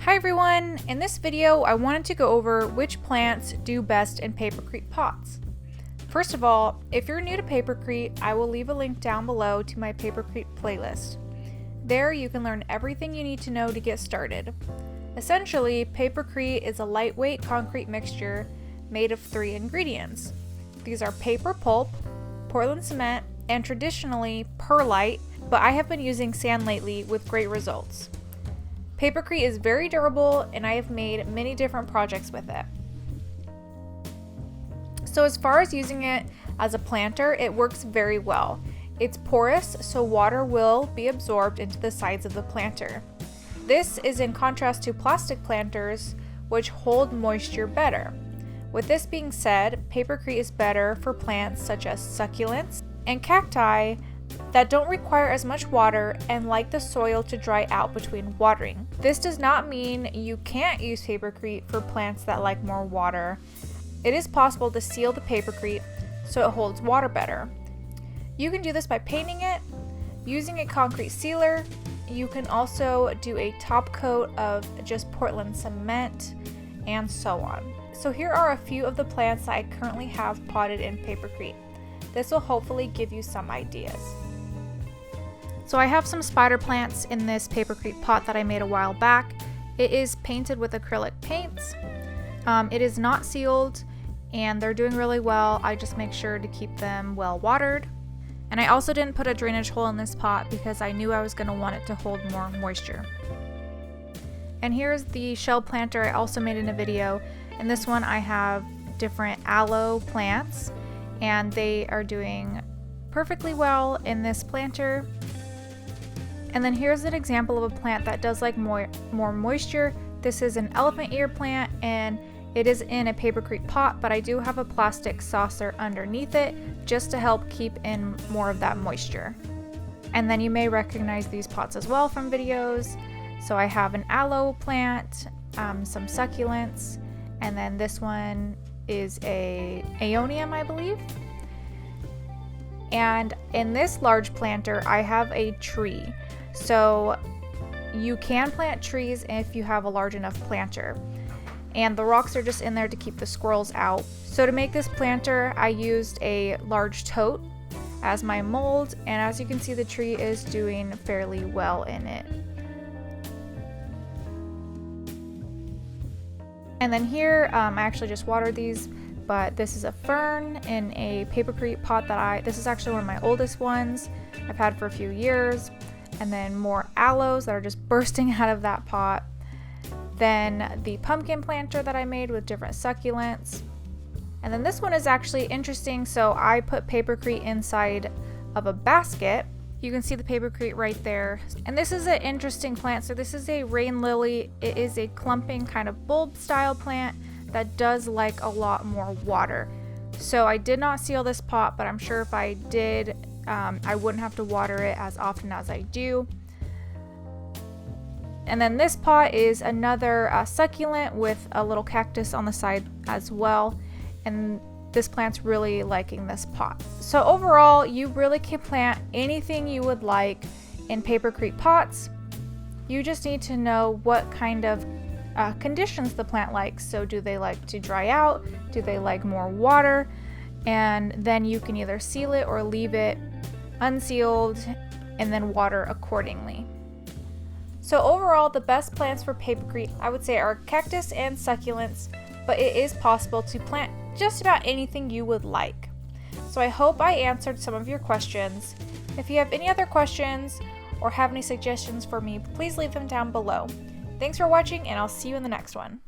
Hi everyone! In this video, I wanted to go over which plants do best in Papercrete pots. First of all, if you're new to Papercrete, I will leave a link down below to my Papercrete playlist. There you can learn everything you need to know to get started. Essentially, Papercrete is a lightweight concrete mixture made of 3 ingredients. These are paper pulp, Portland cement, and traditionally perlite, but I have been using sand lately with great results. Papercrete is very durable and I have made many different projects with it. So as far as using it as a planter, it works very well. It's porous, so water will be absorbed into the sides of the planter. This is in contrast to plastic planters, which hold moisture better. With this being said, Papercrete is better for plants such as succulents and cacti that don't require as much water and like the soil to dry out between watering. This does not mean you can't use Papercrete for plants that like more water. It is possible to seal the Papercrete so it holds water better. You can do this by painting it, using a concrete sealer. You can also do a top coat of just Portland cement, and so on. So here are a few of the plants that I currently have potted in Papercrete. This will hopefully give you some ideas. So I have some spider plants in this Papercrete pot that I made a while back. It is painted with acrylic paints. It is not sealed and they're doing really well. I just make sure to keep them well watered. And I also didn't put a drainage hole in this pot because I knew I was going to want it to hold more moisture. And here's the shell planter I also made in a video. In this one I have different aloe plants and they are doing perfectly well in this planter. And then here's an example of a plant that does like more moisture. This is an elephant ear plant and it is in a Papercrete pot, but I do have a plastic saucer underneath it just to help keep in more of that moisture. And then you may recognize these pots as well from videos. So I have an aloe plant, some succulents, and then this one is a aeonium, I believe. And in this large planter, I have a tree. So you can plant trees if you have a large enough planter. And the rocks are just in there to keep the squirrels out. So to make this planter, I used a large tote as my mold, and as you can see, the tree is doing fairly well in it. And then here, I actually just watered these, but this is a fern in a Papercrete pot this is actually one of my oldest ones I've had for a few years. And then more aloes that are just bursting out of that pot. Then the pumpkin planter that I made with different succulents. And then this one is actually interesting. So I put Papercrete inside of a basket. You can see the Papercrete right there. And this is an interesting plant. So this is a rain lily. It is a clumping kind of bulb style plant that does like a lot more water. So I did not seal this pot, but I'm sure if I did, I wouldn't have to water it as often as I do. And then this pot is another succulent with a little cactus on the side as well. And this plant's really liking this pot. So overall, you really can plant anything you would like in Papercrete pots. You just need to know what kind of conditions the plant likes. So do they like to dry out? Do they like more water? And then you can either seal it or leave it unsealed and then water accordingly. So overall, the best plants for Papercrete I would say are cactus and succulents, but it is possible to plant just about anything you would like. So I hope I answered some of your questions. If you have any other questions or have any suggestions for me, please leave them down below. Thanks for watching and I'll see you in the next one.